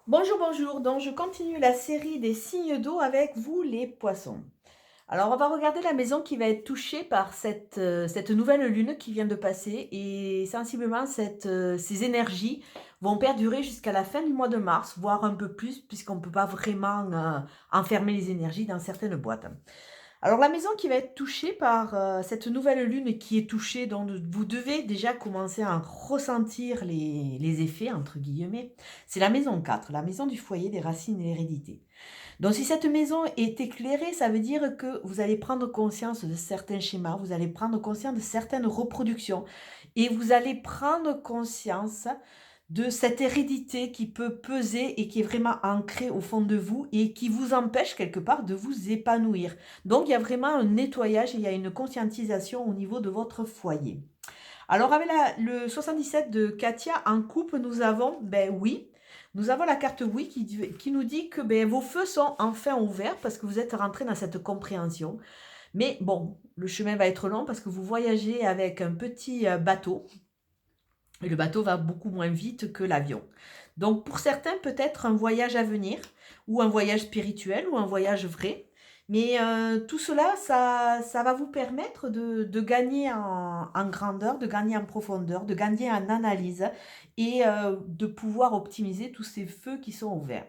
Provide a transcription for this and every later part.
Bonjour, bonjour. Donc, je continue la série des signes d'eau avec vous, les poissons. Alors, on va regarder la maison qui va être touchée par cette nouvelle lune qui vient de passer. Et sensiblement, ces énergies vont perdurer jusqu'à la fin du mois de mars, voire un peu plus, puisqu'on ne peut pas vraiment enfermer les énergies dans certaines boîtes. Alors la maison qui va être touchée par, cette nouvelle lune qui est touchée, dont vous devez déjà commencer à en ressentir les «effets» entre guillemets, c'est la maison 4, la maison du foyer, des racines et l'hérédité. Donc si cette maison est éclairée, ça veut dire que vous allez prendre conscience de certains schémas, vous allez prendre conscience de certaines reproductions et vous allez prendre conscience de cette hérédité qui peut peser et qui est vraiment ancrée au fond de vous et qui vous empêche quelque part de vous épanouir. Donc il y a vraiment un nettoyage et il y a une conscientisation au niveau de votre foyer. Alors avec le 77 de Katia en coupe, nous avons, ben oui, nous avons la carte oui qui nous dit que ben, vos feux sont enfin ouverts parce que vous êtes rentré dans cette compréhension. Mais bon, le chemin va être long parce que vous voyagez avec un petit bateau et le bateau va beaucoup moins vite que l'avion. Donc pour certains, peut-être un voyage à venir, ou un voyage spirituel, ou un voyage vrai. Mais tout cela, ça va vous permettre de gagner en grandeur, de gagner en profondeur, de gagner en analyse et de pouvoir optimiser tous ces feux qui sont ouverts.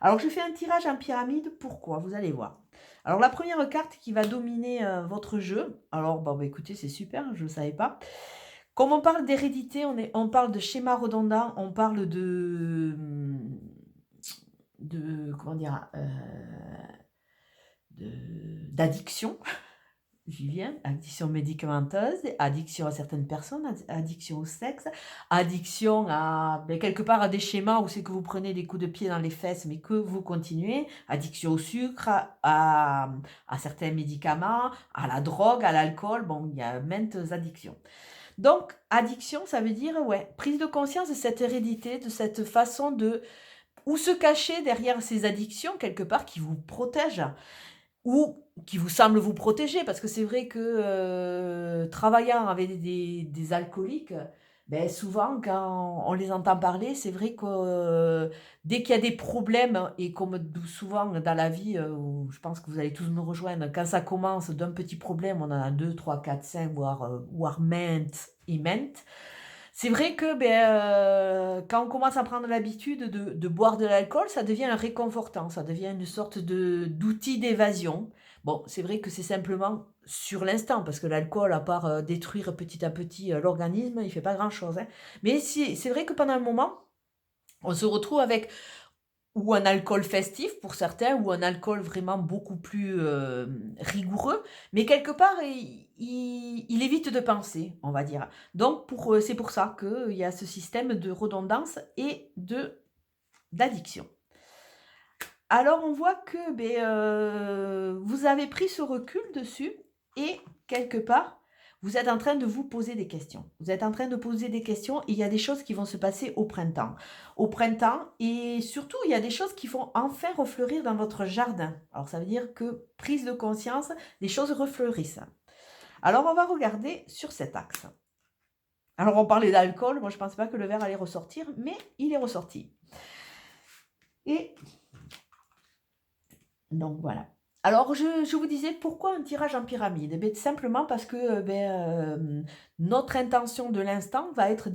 Alors je fais un tirage en pyramide, pourquoi? Vous allez voir. Alors la première carte qui va dominer votre jeu, alors bon, bah, écoutez, c'est super, je ne savais pas. Comme on parle d'hérédité, on parle de schéma redondant, on parle comment dire, d'addiction, j'y viens, addiction médicamenteuse, addiction à certaines personnes, addiction au sexe, addiction à, ben, quelque part à des schémas où c'est que vous prenez des coups de pied dans les fesses mais que vous continuez, addiction au sucre, à certains médicaments, à la drogue, à l'alcool, bon, il y a maintes addictions. Donc, addiction, ça veut dire, ouais, prise de conscience de cette hérédité, de cette façon de... Ou se cacher derrière ces addictions, quelque part, qui vous protègent, ou qui vous semblent vous protéger. Parce que c'est vrai que travaillant avec des alcooliques, ben souvent, quand on les entend parler, c'est vrai que dès qu'il y a des problèmes, et comme souvent dans la vie, où je pense que vous allez tous me rejoindre, quand ça commence d'un petit problème, on en a 2, 3, 4, 5, voire maintes et maintes. C'est vrai que quand on commence à prendre l'habitude de boire de l'alcool, ça devient un réconfortant, ça devient une sorte d'outil d'évasion. Bon, c'est vrai que c'est simplement sur l'instant, parce que l'alcool, à part détruire petit à petit l'organisme, il fait pas grand-chose, hein. Mais c'est vrai que pendant un moment, on se retrouve avec ou un alcool festif pour certains, ou un alcool vraiment beaucoup plus rigoureux, mais quelque part, il évite de penser, on va dire. Donc c'est pour ça qu'il y a ce système de redondance et d'addiction. Alors on voit que vous avez pris ce recul dessus et quelque part, vous êtes en train de vous poser des questions. Vous êtes en train de poser des questions et il y a des choses qui vont se passer au printemps. Au printemps et surtout, il y a des choses qui vont enfin refleurir dans votre jardin. Alors ça veut dire que prise de conscience, les choses refleurissent. Alors on va regarder sur cet axe. Alors on parlait d'alcool, moi je ne pensais pas que le verre allait ressortir, mais il est ressorti. Et donc voilà. Alors je vous disais pourquoi un tirage en pyramide? Eh beh, simplement parce que, notre intention de l'instant va être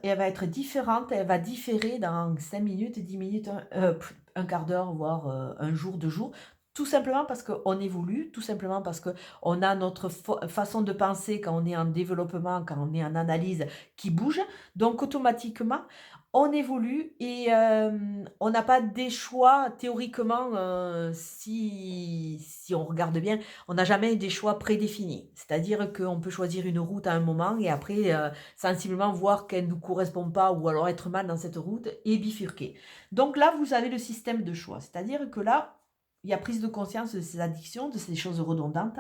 elle va être différente, elle va différer dans 5 minutes, 10 minutes, 1/4 d'heure, voire, 1 jour, 2 jours. Tout simplement parce qu'on évolue, tout simplement parce qu'on a notre façon de penser quand on est en développement, quand on est en analyse qui bouge. Donc automatiquement, on évolue et on n'a pas des choix théoriquement, si on regarde bien, on n'a jamais des choix prédéfinis. C'est-à-dire qu'on peut choisir une route à un moment et après, sensiblement voir qu'elle ne nous correspond pas ou alors être mal dans cette route et bifurquer. Donc là, vous avez le système de choix. C'est-à-dire que là, il y a prise de conscience de ces addictions, de ces choses redondantes,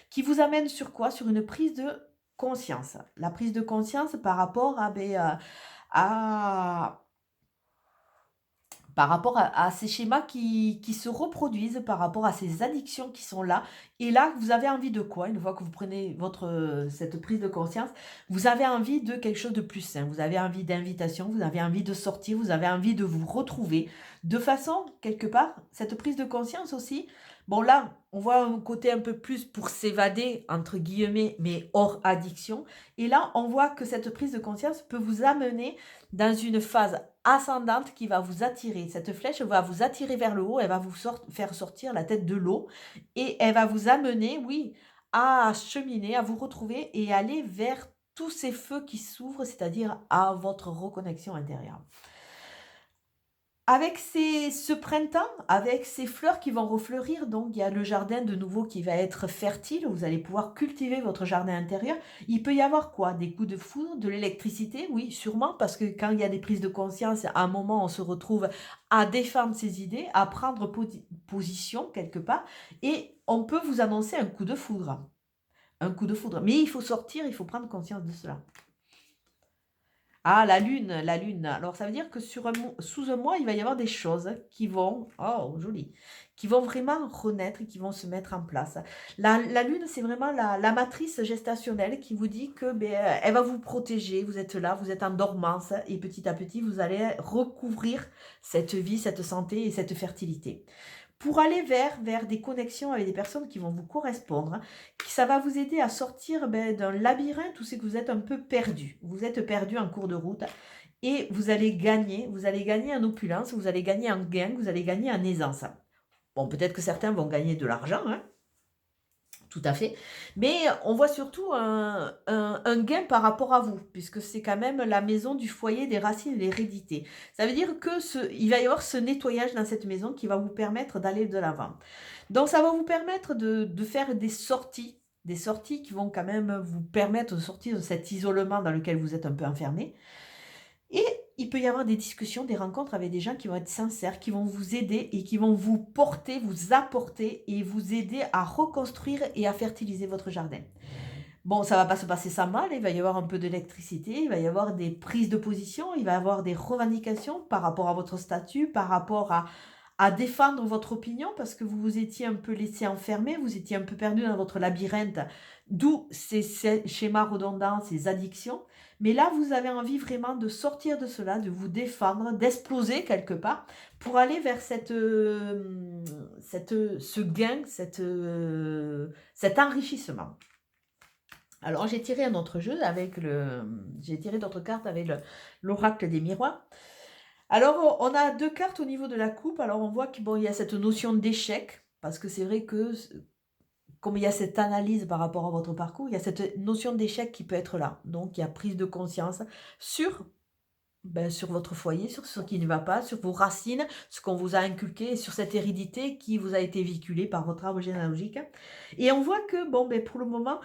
qui vous amène sur quoi? Sur une prise de conscience. La prise de conscience par rapport à, à par rapport à ces schémas qui se reproduisent, par rapport à ces addictions qui sont là. Et là, vous avez envie de quoi? Une fois que vous prenez cette prise de conscience, vous avez envie de quelque chose de plus sain. Vous avez envie d'invitation, vous avez envie de sortir, vous avez envie de vous retrouver. De façon, quelque part, cette prise de conscience aussi, bon là, on voit un côté un peu plus pour s'évader, entre guillemets, mais hors addiction. Et là, on voit que cette prise de conscience peut vous amener dans une phase ascendante qui va vous attirer. Cette flèche va vous attirer vers le haut, elle va vous faire sortir la tête de l'eau et elle va vous amener, oui, à cheminer, à vous retrouver et aller vers tous ces feux qui s'ouvrent, c'est-à-dire à votre reconnexion intérieure. Avec ce printemps, avec ces fleurs qui vont refleurir, donc il y a le jardin de nouveau qui va être fertile, vous allez pouvoir cultiver votre jardin intérieur. Il peut y avoir quoi? Des coups de foudre, de l'électricité? Oui, sûrement, parce que quand il y a des prises de conscience, à un moment, on se retrouve à défendre ses idées, à prendre position quelque part, et on peut vous annoncer un coup de foudre. Un coup de foudre. Mais il faut sortir, il faut prendre conscience de cela. Ah, la lune, la lune. Alors, ça veut dire que sous un mois, il va y avoir des choses qui vont, oh, joli, qui vont vraiment renaître et qui vont se mettre en place. La lune, c'est vraiment la matrice gestationnelle qui vous dit que elle va vous protéger. Vous êtes là, vous êtes en dormance et petit à petit, vous allez recouvrir cette vie, cette santé et cette fertilité. Pour aller vers des connexions avec des personnes qui vont vous correspondre, ça va vous aider à sortir d'un labyrinthe où c'est que vous êtes un peu perdu. Vous êtes perdu en cours de route et vous allez gagner en opulence, vous allez gagner en gain, vous allez gagner en aisance. Bon, peut-être que certains vont gagner de l'argent, hein, tout à fait. Mais on voit surtout un gain par rapport à vous, puisque c'est quand même la maison du foyer, des racines et de l'hérédité. Ça veut dire il va y avoir ce nettoyage dans cette maison qui va vous permettre d'aller de l'avant. Donc ça va vous permettre de faire des sorties qui vont quand même vous permettre de sortir de cet isolement dans lequel vous êtes un peu enfermé. Et il peut y avoir des discussions, des rencontres avec des gens qui vont être sincères, qui vont vous aider et qui vont vous porter, vous apporter et vous aider à reconstruire et à fertiliser votre jardin. Bon, ça va pas se passer sans mal, il va y avoir un peu d'électricité, il va y avoir des prises de position, il va y avoir des revendications par rapport à votre statut, par rapport à défendre votre opinion parce que vous vous étiez un peu laissé enfermer, vous étiez un peu perdu dans votre labyrinthe, d'où ces schémas redondants, ces addictions. Mais là, vous avez envie vraiment de sortir de cela, de vous défendre, d'exploser quelque part pour aller vers ce gain, cet enrichissement. Alors, j'ai tiré un autre jeu j'ai tiré d'autres cartes avec l'oracle des miroirs. Alors, on a deux cartes au niveau de la coupe. Alors, on voit qu'il y a cette notion d'échec, parce que c'est vrai que, comme il y a cette analyse par rapport à votre parcours, il y a cette notion d'échec qui peut être là. Donc, il y a prise de conscience sur votre foyer, sur ce qui ne va pas, sur vos racines, ce qu'on vous a inculqué, sur cette hérédité qui vous a été véhiculée par votre arbre généalogique. Et on voit que, pour le moment,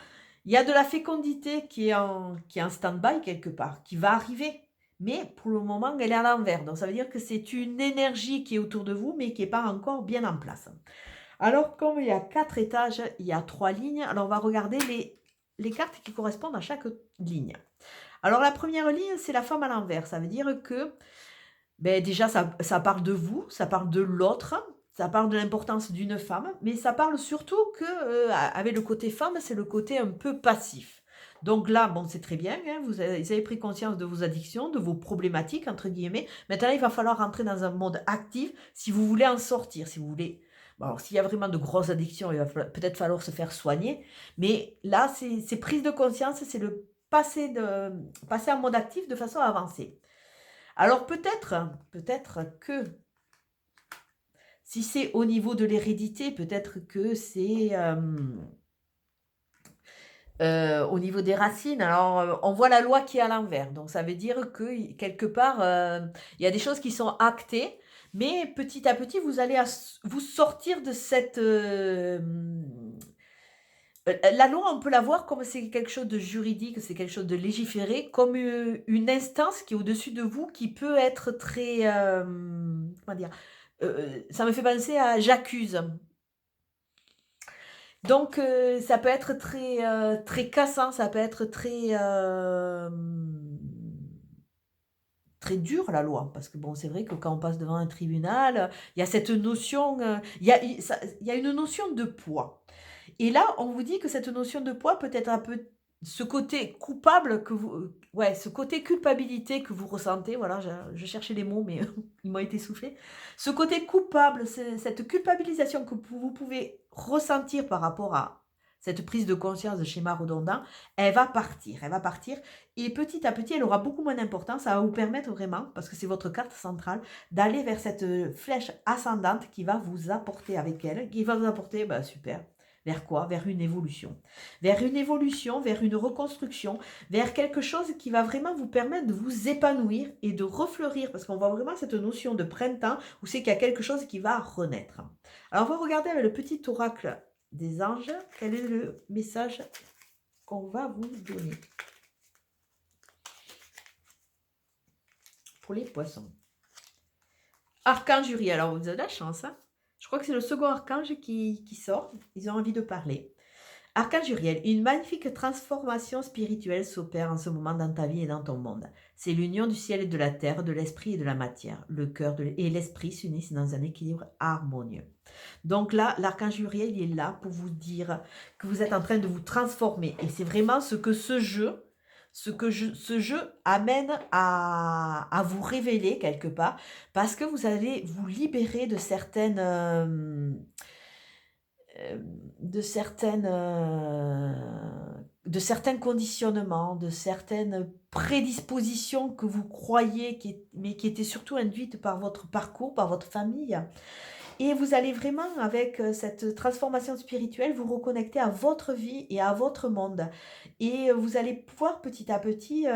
il y a de la fécondité qui est en stand-by quelque part, qui va arriver. Mais pour le moment, elle est à l'envers. Donc, ça veut dire que c'est une énergie qui est autour de vous, mais qui n'est pas encore bien en place. Alors, comme il y a 4 étages, il y a 3 lignes. Alors, on va regarder les cartes qui correspondent à chaque ligne. Alors, la première ligne, c'est la femme à l'envers. Ça veut dire que, déjà, ça parle de vous, ça parle de l'autre, ça parle de l'importance d'une femme, mais ça parle surtout que, avec le côté femme, c'est le côté un peu passif. Donc là, c'est très bien, hein, vous avez pris conscience de vos addictions, de vos problématiques, entre guillemets. Maintenant, il va falloir rentrer dans un mode actif si vous voulez en sortir, si vous voulez. Bon, alors, s'il y a vraiment de grosses addictions, il va peut-être falloir se faire soigner. Mais là, c'est prise de conscience, c'est le passer en mode actif de façon à avancer. Alors peut-être que si c'est au niveau de l'hérédité, peut-être que c'est au niveau des racines. Alors on voit la loi qui est à l'envers. Donc ça veut dire que quelque part, il y a des choses qui sont actées, mais petit à petit, vous allez vous sortir de cette... la loi, on peut la voir comme c'est quelque chose de juridique, c'est quelque chose de légiféré, comme une instance qui est au-dessus de vous, qui peut être très... comment dire, ça me fait penser à j'accuse. Donc, ça peut être très cassant, ça peut être très très dur la loi, parce que bon, c'est vrai que quand on passe devant un tribunal, il y a cette notion, il y a une notion de poids. Et là, on vous dit que cette notion de poids peut être un peu ce côté coupable que vous, ouais, ce côté culpabilité que vous ressentez, voilà, je cherchais les mots, mais ils m'ont été soufflés. Ce côté coupable, cette culpabilisation que vous pouvez ressentir par rapport à cette prise de conscience de schéma redondant, elle va partir, et petit à petit, elle aura beaucoup moins d'importance, ça va vous permettre vraiment, parce que c'est votre carte centrale, d'aller vers cette flèche ascendante qui va vous apporter avec elle, qui va vous apporter, bah super, vers quoi? Vers une évolution. Vers une évolution, vers une reconstruction, vers quelque chose qui va vraiment vous permettre de vous épanouir et de refleurir, parce qu'on voit vraiment cette notion de printemps où c'est qu'il y a quelque chose qui va renaître. Alors on va regarder avec le petit oracle des anges, quel est le message qu'on va vous donner pour les poissons. Archange Uriel, alors vous avez de la chance, hein. Je crois que c'est le second archange qui sort, ils ont envie de parler. Archange Uriel, une magnifique transformation spirituelle s'opère en ce moment dans ta vie et dans ton monde. C'est l'union du ciel et de la terre, de l'esprit et de la matière. Le cœur et l'esprit s'unissent dans un équilibre harmonieux. Donc là, l'archange Uriel, il est là pour vous dire que vous êtes en train de vous transformer. Et c'est vraiment ce que ce jeu amène à vous révéler quelque part, parce que vous allez vous libérer de certains conditionnements, de certaines prédispositions que vous croyez, mais qui étaient surtout induites par votre parcours, par votre famille. Et vous allez vraiment, avec cette transformation spirituelle, vous reconnecter à votre vie et à votre monde. Et vous allez pouvoir petit à petit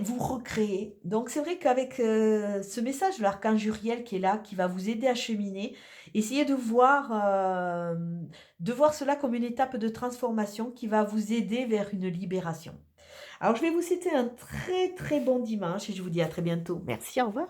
vous recréer. Donc c'est vrai qu'avec ce message de l'archange Uriel qui est là, qui va vous aider à cheminer, essayez de voir cela comme une étape de transformation qui va vous aider vers une libération. Alors je vais vous souhaiter un très très bon dimanche et je vous dis à très bientôt. Merci, au revoir.